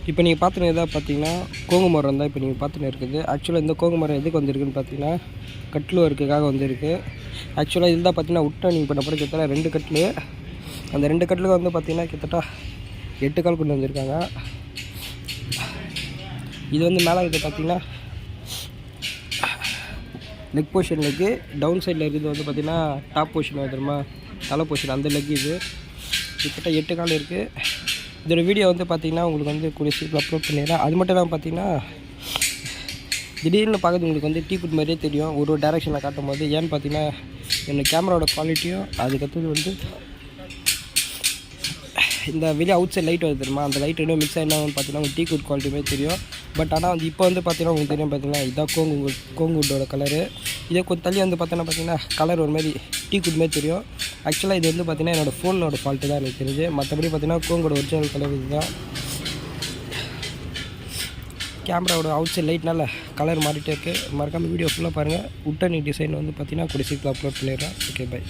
இப்போ நீங்கள் பார்த்துன்னு பார்த்தீங்கன்னா கோங்கு மரம் தான் இப்போ நீங்கள் பார்த்துன்னு இருக்குது. ஆக்சுவலாக இந்த கோங்கு மரம் எதுக்கு வந்திருக்குன்னு பார்த்தீங்கன்னா கட்டில் ஒர்க்குக்காக வந்திருக்கு. ஆக்சுவலாக இதில் தான் பார்த்தீங்கன்னா விட்டா நீங்கள் பண்ண பிறகு கிட்டத்தட்ட 2 கட்டில், அந்த 2 கட்டிலுக்கு வந்து பார்த்தீங்கன்னா கிட்டத்தட்ட 8 கால் கொண்டு வந்திருக்காங்க. இது வந்து மேலே இருக்க பார்த்தீங்கன்னா லெக் போர்ஷன் லெக்கு, டவுன் சைடில் இருக்கிறது வந்து பார்த்திங்கன்னா டாப் போர்ஷன் வந்துருமா, தலை போர்ஷன் அந்த லெக். இது கிட்டத்தட்ட 8 கால் இருக்குது. இதோட வீடியோ வந்து பார்த்திங்கன்னா உங்களுக்கு வந்து கூடிய சீக்கிரம் அப்லோட் பண்ணிடுறேன். அது மட்டும் இல்லாமல் பார்த்திங்கன்னா திடீர்னு பார்க்குறது உங்களுக்கு வந்து டீ குட் மாதிரியே தெரியும் ஒரு டேரெக்ஷனில் காட்டும் போது. ஏன்னு பார்த்தீங்கன்னா என்னோடய கேமராவோட குவாலிட்டியும், அதுக்கடுத்தது வந்து இந்த வெளியே அவுட் சைட் லைட் வருது தெரியுமா, அந்த லைட் இன்னும் மிக்ஸ் ஆகினா பார்த்தீங்கன்னா உங்களுக்கு டீ குட் குவாலிட்டியுமே தெரியும். பட் ஆனால் வந்து இப்போ வந்து பார்த்தீங்கன்னா உங்களுக்கு தெரியும் பார்த்தீங்கன்னா இதான் கோங்குட்டோட கலரு. இதே கொஞ்சம் தள்ளி வந்து பார்த்தீங்கன்னா கலர் ஒரு மாதிரி டீ குட் மாதிரி தெரியும். ஆக்சுவலாக இது வந்து பார்த்தீங்கன்னா என்னோடய ஃபோனோட ஃபால்ட்டு தான் எனக்கு தெரிஞ்சு. மற்றபடி பார்த்தீங்கன்னா கோங்கோட ஒரிஜினல் கலர் இது தான். கேமராவோட அவுட் சைட் லைட்னால கலர் மாறிட்டே இருக்குது. மறக்காமல் வீடியோ ஃபுல்லாக பாருங்கள். உட்டனி டிசைன் வந்து பார்த்தீங்கன்னா கூடிய சீக்கிரம் அப்லோட் பண்ணிடுறேன். Okay, by.